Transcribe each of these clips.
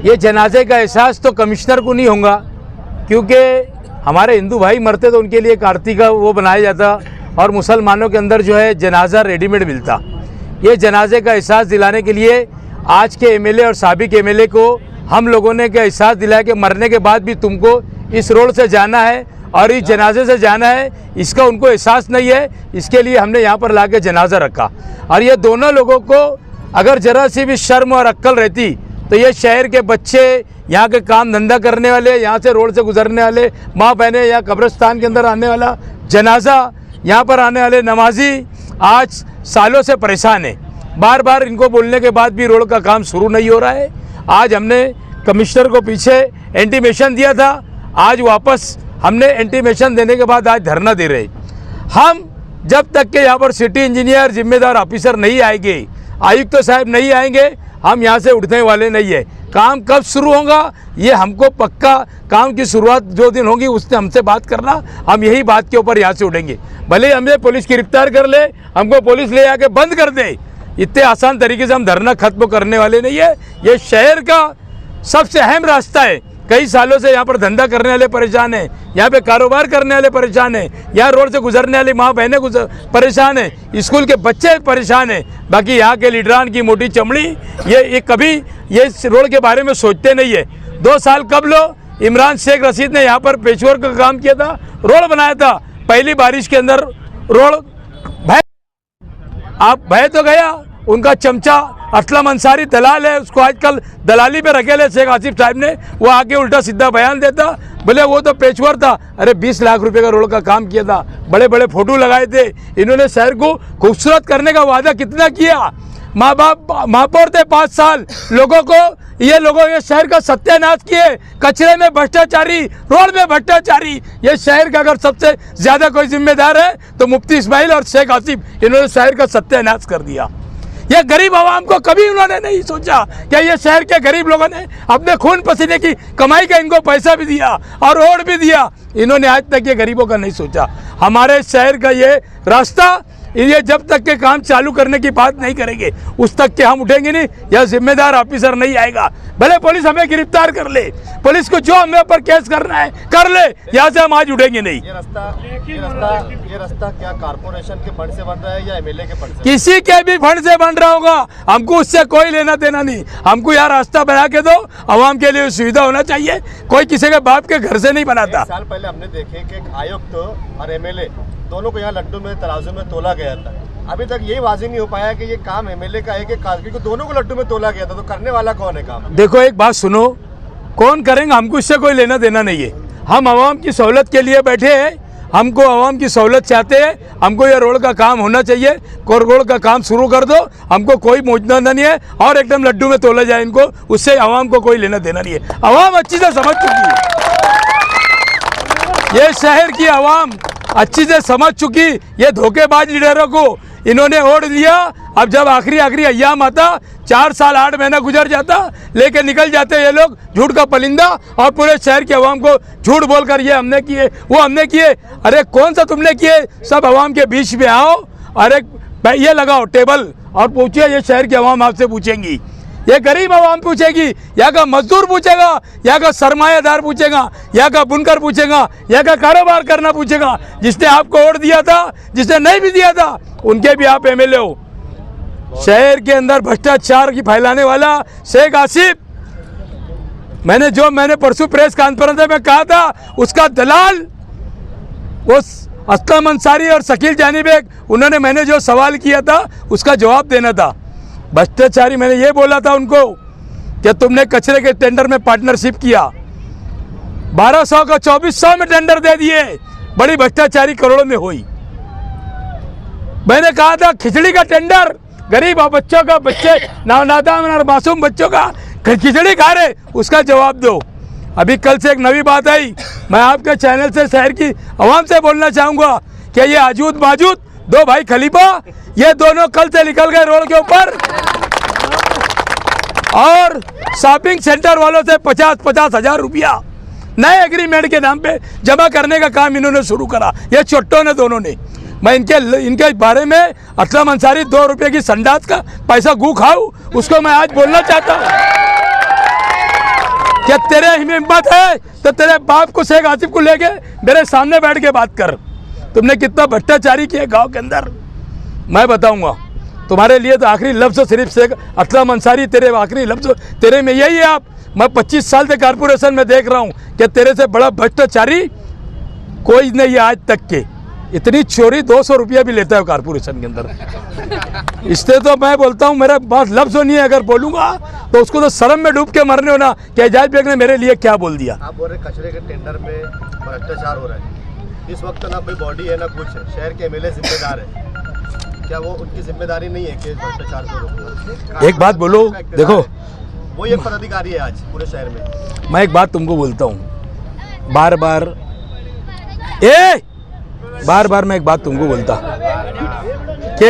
ये जनाजे का एहसास तो कमिश्नर को नहीं होगा, क्योंकि हमारे हिंदू भाई मरते तो उनके लिए एक आरती का वो बनाया जाता और मुसलमानों के अंदर जो है जनाजा रेडीमेड मिलता। ये जनाजे का एहसास दिलाने के लिए आज के एमएलए और साबिक एमएलए को हम लोगों ने क्या एहसास दिलाया कि मरने के बाद भी तुमको इस रोड से जाना है और इस जनाजे से जाना है, इसका उनको एहसास नहीं है। इसके लिए हमने यहाँ पर लाके जनाजा रखा। और ये दोनों लोगों को अगर ज़रा सी भी शर्म और अक्ल रहती तो ये शहर के बच्चे, यहाँ के काम धंधा करने वाले, यहाँ से रोड से गुजरने वाले माँ बहनें, या कब्रिस्तान के अंदर आने वाला जनाजा, यहाँ पर आने वाले नमाजी आज सालों से परेशान है। बार बार इनको बोलने के बाद भी रोड का काम शुरू नहीं हो रहा है। आज हमने कमिश्नर को पीछे इंटीमेशन दिया था, आज वापस हमने इंटीमेशन देने के बाद आज धरना दे रहे। हम जब तक के यहाँ पर सिटी इंजीनियर जिम्मेदार ऑफिसर नहीं आएंगे, आयुक्त तो साहब नहीं आएंगे, हम यहाँ से उठने वाले नहीं है। काम कब शुरू होगा ये हमको पक्का, काम की शुरुआत जो दिन होगी उससे हमसे बात करना, हम यही बात के ऊपर यहाँ से उठेंगे। भले हमें पुलिस गिरफ्तार कर ले, हमको पुलिस ले आके बंद कर दे, इतने आसान तरीके से हम धरना खत्म करने वाले नहीं है। ये शहर का सबसे अहम रास्ता है। कई सालों से यहाँ पर धंधा करने वाले परेशान हैं, यहाँ पे कारोबार करने वाले परेशान हैं, यहाँ रोड से गुजरने वाली माँ बहनें परेशान हैं, स्कूल के बच्चे परेशान हैं। बाकी यहाँ के लीडरान की मोटी चमड़ी ये कभी ये रोड के बारे में सोचते नहीं है। 2 साल कब इमरान शेख रशीद ने यहाँ पर पेचवर्क का काम किया था, रोड बनाया था। पहली बारिश के अंदर रोड भय तो गया। उनका चमचा असलम अंसारी दलाल है, उसको आजकल दलाली पे रखे ले शेख आसिफ साहब ने, वो आके उल्टा सीधा बयान देता, बोले वो तो पेचवर था। अरे 20 लाख रुपए का रोड का काम किया था, बड़े बड़े फोटो लगाए थे। इन्होंने शहर को खूबसूरत करने का वादा कितना किया। माँ बाप महापौर थे 5 साल, लोगों को ये शहर का सत्यानाश किए। कचरे में भ्रष्टाचारी, रोड में भ्रष्टाचारी। ये शहर का अगर सबसे ज्यादा कोई जिम्मेदार है तो मुफ्ती इस्माइल और शेख आसिफ, इन्होंने शहर का सत्यानाश कर दिया। ये गरीब आवाम को कभी उन्होंने नहीं सोचा कि ये शहर के गरीब लोगों ने अपने खून पसीने की कमाई का इनको पैसा भी दिया और रोड भी दिया। इन्होंने आज तक ये गरीबों का नहीं सोचा। हमारे शहर का ये रास्ता, ये जब तक के काम चालू करने की बात नहीं करेंगे उस तक के हम उठेंगे नहीं। यह जिम्मेदार ऑफिसर नहीं आएगा, भले पुलिस हमें गिरफ्तार कर ले, पुलिस को जो हमें ऊपर केस करना है कर ले, यहाँ से हम आज उठेंगे नहीं। ये रास्ता क्या कारपोरेशन के फंड से बन रहा है या एमएलए के फंड से? किसी के भी फंड से बन रहा होगा, हमको उससे कोई लेना देना नहीं। हमको यहाँ रास्ता बना के दो, आवाम के लिए सुविधा होना चाहिए। कोई किसी के बाप के घर से नहीं बनाता। 1 साल पहले हमने देखे कि आयुक्त और एमएलए दोनों को यहाँ लड्डू में तराजू में तोला गया था। अभी तक यही वाज़ेह नहीं हो पाया कि ये काम एमएलए का है कि काजगी को, दोनों को लड्डू में तोला गया था। तो करने वाला कौन है काम? देखो एक बात सुनो, कौन करेंगे, हमको इससे कोई लेना देना नहीं है। हम आवाम की सहूलत के लिए बैठे हैं, हमको आवाम की सहूलत चाहते हैं। हमको ये रोड का काम होना चाहिए, रोड का काम शुरू कर दो, हमको कोई मौजूदा नहीं है। और एकदम लड्डू में तोला जाए इनको, उससे आवाम को कोई लेना देना नहीं है। आवाम अच्छी से समझ चुकी है, ये शहर की आवाम अच्छी से समझ चुकी। ये धोखेबाज लीडरों को इन्होंने ओढ़ लिया। अब जब आखिरी अय्याम आता, 4 साल 8 महीना गुजर जाता, लेके निकल जाते ये लोग झूठ का परिंदा, और पूरे शहर के आवाम को झूठ बोलकर ये हमने किए, वो हमने किए। अरे कौन सा तुमने किए? सब आवाम के बीच में आओ, अरे ये लगाओ टेबल और पूछिए। ये शहर की आवाम आपसे पूछेंगी, ये गरीब आवाम पूछेगी, यहाँ का मजदूर पूछेगा, यहाँ का सरमायादार पूछेगा, यहाँ का बुनकर पूछेगा, यहाँ का कारोबार करना पूछेगा। जिसने आपको वोट दिया था, जिसने नहीं भी दिया था, उनके भी आप एमएलए हो। शहर के अंदर भ्रष्टाचार की फैलाने वाला शेख आसिफ, मैंने परसों प्रेस कॉन्फ्रेंस में कहा था, उसका दलाल वो असलम अंसारी और शकील जानिबेग, उन्होंने मैंने जो सवाल किया था उसका जवाब देना था। भ्रष्टाचारी, मैंने ये बोला था उनको कि तुमने कचरे के टेंडर में पार्टनरशिप किया, 1200 का 2400 में टेंडर दे दिए, बड़ी भ्रष्टाचारी करोड़ों में हुई। मैंने कहा था खिचड़ी का टेंडर, गरीब बच्चों का, बच्चे नादान और मासूम बच्चों का खिचड़ी खा रहे, उसका जवाब दो। अभी कल से एक नई बात आई, मैं आपके चैनल से शहर की आवाम से बोलना चाहूँगा कि ये आजूद माजूद 2 भाई खलीफा, ये दोनों कल से निकल गए रोड के ऊपर और शॉपिंग सेंटर वालों से 50-50 हज़ार रुपया नए एग्रीमेंट के नाम पे जमा करने का काम इन्होंने शुरू करा। ये चोट्टों ने, दोनों ने। मैं इनके बारे में असलम अंसारी 2 रुपये की संडास का पैसा गू खाऊं उसको मैं आज बोलना चाहता हूँ, क्या तेरे में हिम्मत है तो तेरे बाप को शेख आसिफ को लेके मेरे सामने बैठ के बात कर। तुमने कितना भ्रष्टाचारी किया गांव के अंदर, मैं बताऊंगा। तुम्हारे लिए तो आखिरी लफ्ज़ सिर्फ शेख असलम अंसारी, तेरे आखिरी लफ्ज़ तेरे में यही है। आप, मैं 25 साल से कारपोरेशन में देख रहा हूँ कि तेरे से बड़ा भ्रष्टाचारी कोई नहीं है आज तक के। इतनी चोरी 200 रुपया भी लेता है कारपोरेशन के अंदर। इससे तो मैं बोलता हूँ, मेरा पास लफ्ज़ नहीं है, अगर बोलूँगा तो उसको तो शर्म में डूब के मरने हो ना कि एजाज बेग ने मेरे लिए क्या बोल दिया। आप बोल रहे कचरे के टेंडर में भ्रष्टाचार हो रहा है, इस वक्त ना कोई बॉडी है ना कुछ है, शहर के एमएलए जिम्मेदार है, क्या वो उनकी जिम्मेदारी नहीं है कि भ्रष्टाचार को रोकना? एक बात बोलो, देखो वो एक पदाधिकारी है आज पूरे शहर में। मैं एक बात तुमको बोलता हूँ, बार बार मैं एक बात तुमको बोलता कि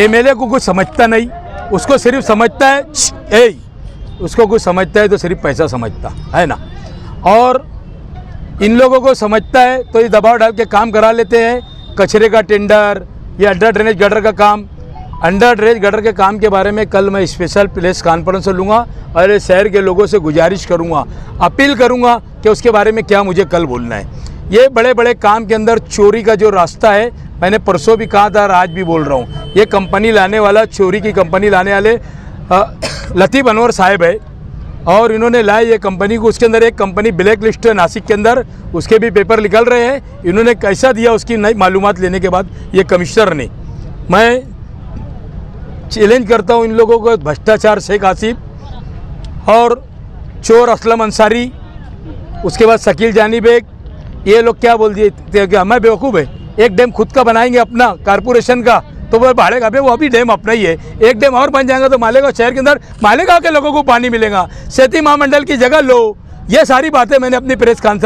एमएलए को कुछ समझता नहीं, उसको सिर्फ समझता है उसको कुछ समझता है तो सिर्फ पैसा समझता है ना। और इन लोगों को समझता है तो ये दबाव डाल के काम करा लेते हैं। कचरे का टेंडर, ये अंडर ड्रेनेज गटर का काम, अंडर ड्रेनेज गटर के काम के बारे में कल मैं स्पेशल प्रेस कॉन्फ्रेंस लूँगा और इस शहर के लोगों से गुजारिश करूँगा, अपील करूँगा कि उसके बारे में क्या मुझे कल बोलना है। ये बड़े बड़े काम के अंदर चोरी का जो रास्ता है, मैंने परसों भी कहा था और आज भी बोल रहा हूँ, ये कंपनी लाने वाला, चोरी की कंपनी लाने वाले लतीफ़ अनवर साहब है और इन्होंने लाए ये कंपनी को। उसके अंदर एक कंपनी ब्लैक लिस्ट है नासिक के अंदर, उसके भी पेपर निकल रहे हैं। इन्होंने कैसा दिया उसकी नई मालूमात लेने के बाद ये कमिश्नर ने। मैं चैलेंज करता हूँ इन लोगों को, भ्रष्टाचार शेख आसिफ और चोर असलम अंसारी, उसके बाद शकील जानी बेग, ये लोग क्या बोल दिए कि हमें बेवकूफ़ है, एक डैम खुद का बनाएंगे अपना कारपोरेशन का तो वो भाड़ेगा बे, वो अभी डैम अपना ही है, एक डैम और बन जाएगा तो मालेगांव शहर के अंदर मालेगांव के लोगों को पानी मिलेगा, सेती महामंडल की जगह लो। ये सारी बातें मैंने अपनी प्रेस कॉन्फ्रेंस